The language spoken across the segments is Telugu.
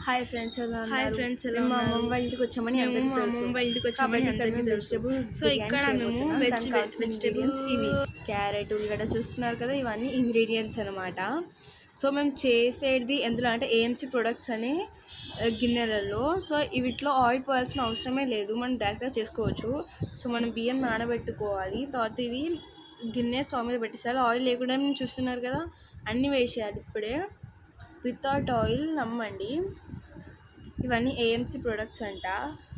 హాయ్ ఫ్రెండ్స్, ఎలా ఉన్నారు? మేము మా అమ్మమ్మ వాళ్ళ ఇంటికి వచ్చామని అందరికీ తెలుసు. కాబట్టి ఇక్కడ మేము వెజిటబుల్ బిర్యానీ చేయబోతున్నాం. దానికి కావాల్సిన ఇంగ్రీడియంట్స్ ఇవి. క్యారెట్, ఉల్లిగడ్డ చూస్తున్నారు కదా, ఇవన్నీ ఇంగ్రీడియంట్స్ అనమాట. సో మేము చేసేది ఎందులో అంటే ఏఎంసీ ప్రొడక్ట్స్ అనే గిన్నెలలో. సో వీటిలో ఆయిల్ పోయాల్సిన అవసరమే లేదు, మనం డైరెక్ట్గా చేసుకోవచ్చు. సో మనం బియ్యం నానబెట్టుకోవాలి. తర్వాత ఇది గిన్నె స్టవ్ మీద పెట్టేసారి. ఆయిల్ లేకుండా చూస్తున్నారు కదా, అన్నీ వేసేయాలి ఇప్పుడే. వితౌట్ ఆయిల్ నమ్మండి. ఇవన్నీ ఏఎంసీ ప్రొడక్ట్స్ అంట.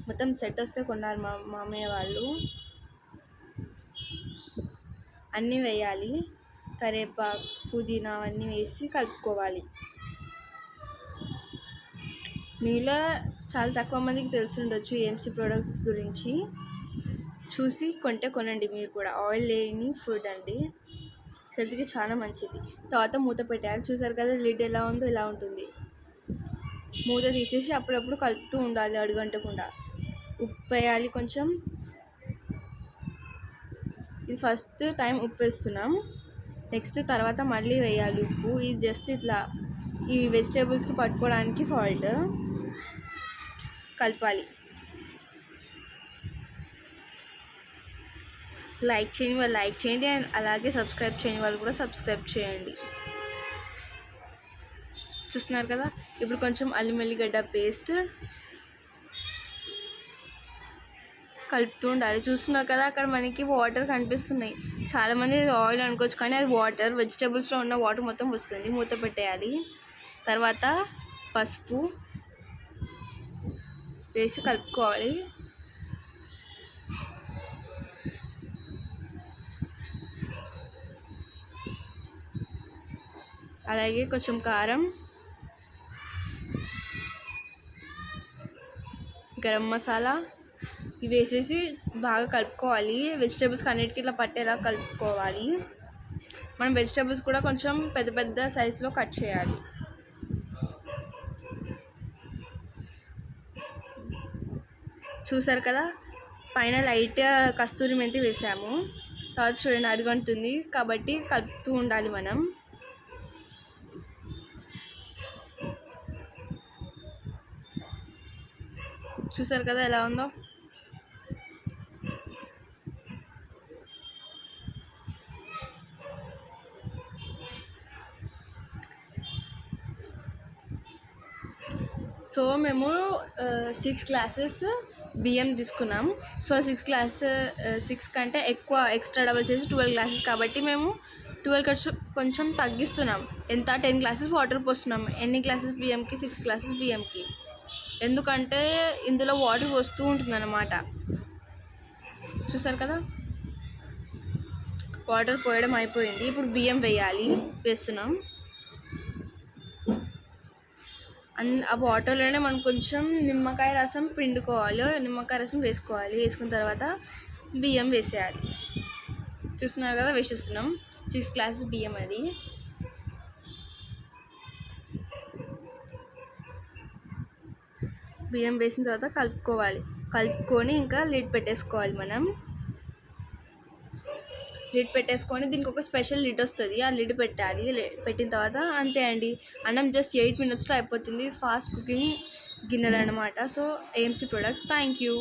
మొత్తం సెట్ వస్తే కొన్నారు మా మామయ్య వాళ్ళు. అన్నీ వేయాలి, కరివేపాకు, పుదీనా అవన్నీ వేసి కలుపుకోవాలి. మీలో చాలా తక్కువ మందికి తెలిసి ఉండొచ్చు ఏఎంసీ ప్రొడక్ట్స్ గురించి. చూసి కొంటే కొనండి మీరు కూడా. ఆయిల్ లేని ఫుడ్ అండి, హెల్త్కి చాలా మంచిది. తర్వాత మూత పెట్టాలి. చూసారు కదా లిడ్ ఎలా ఉందో, ఇలా ఉంటుంది. మూత తీసేసి అప్పుడప్పుడు కలుపుతూ ఉండాలి అడుగంటకుండా. ఉప్పు వేయాలి కొంచెం. ఇది ఫస్ట్ టైం ఉప్పు వేస్తున్నాం. నెక్స్ట్ తర్వాత మళ్ళీ వేయాలి ఉప్పు. ఇది జస్ట్ ఇట్లా ఈ వెజిటేబుల్స్కి పట్టుకోవడానికి సాల్ట్ కలపాలి. లైక్ చేయని వాళ్ళు లైక్ చేయండి, అండ్ అలాగే సబ్స్క్రైబ్ చేయని వాళ్ళు కూడా సబ్స్క్రైబ్ చేయండి. చూస్తున్నారు కదా, ఇప్పుడు కొంచెం అల్లం వెల్లిగడ్డ పేస్ట్ కలుపుతూ ఉండాలి. చూస్తున్నారు కదా, అక్కడ మనకి వాటర్ కనిపిస్తున్నాయి. చాలామంది ఆయిల్ అనుకోవచ్చు, కానీ అది వాటర్. వెజిటేబుల్స్లో ఉన్న వాటర్ మొత్తం వస్తుంది. మూత పెట్టేయాలి. తర్వాత పసుపు వేసి కలుపుకోవాలి. అలాగే కొంచెం కారం, గరం మసాలా ఇవి వేసేసి బాగా కలుపుకోవాలి. వెజిటేబుల్స్కి అన్నిటికీ ఇట్లా పట్టేలా కలుపుకోవాలి. మనం వెజిటేబుల్స్ కూడా కొంచెం పెద్ద పెద్ద సైజులో కట్ చేయాలి. చూసారు కదా, పైన లైట్ కస్తూరి మెంతి వేసాము. తర్వాత చూడండి అడుగంటుంది, కాబట్టి కలుపుతూ ఉండాలి మనం. చూసారు కదా ఎలా ఉందో. సో మేము 6 గ్లాసెస్ బియ్యం తీసుకున్నాం. సో 6 కంటే ఎక్కువ ఎక్స్ట్రా డబల్ చేసి 12 గ్లాసెస్, కాబట్టి మేము 12 కొంచెం తగ్గిస్తున్నాం. ఎంత 10 గ్లాసెస్ వాటర్ పోస్తున్నాం. ఎన్ని గ్లాసెస్ బియ్యంకి? 6 గ్లాసెస్ బియ్యంకి. ఎందుకంటే ఇందులో వాటర్ వస్తూ ఉంటుంది అన్నమాట. చూసారు కదా, వాటర్ పోయడం అయిపోయింది. ఇప్పుడు బియ్యం వేస్తున్నాం. ఆ వాటర్లోనే మనం కొంచెం నిమ్మకాయ రసం పిండుకోవాలి, నిమ్మకాయ రసం వేసుకోవాలి. వేసుకున్న తర్వాత బియ్యం వేసేయాలి. చూస్తున్నారు కదా, వేసేస్తున్నాం. 6 గ్లాసెస్ బియ్యం అది. బియ్యం వేసిన తర్వాత కలుపుకొని ఇంకా లిడ్ పెట్టేసుకోవాలి. మనం లిడ్ పెట్టేసుకొని దీనికి ఒక స్పెషల్ లిడ్ వస్తుంది, ఆ లిడ్ పెట్టాలి. పెట్టిన తర్వాత అంతే అండి, అన్నం జస్ట్ 8 minutesలో అయిపోతుంది. ఫాస్ట్ కుకింగ్ గిన్నెలు అన్నమాట. So AMC products. Thank you.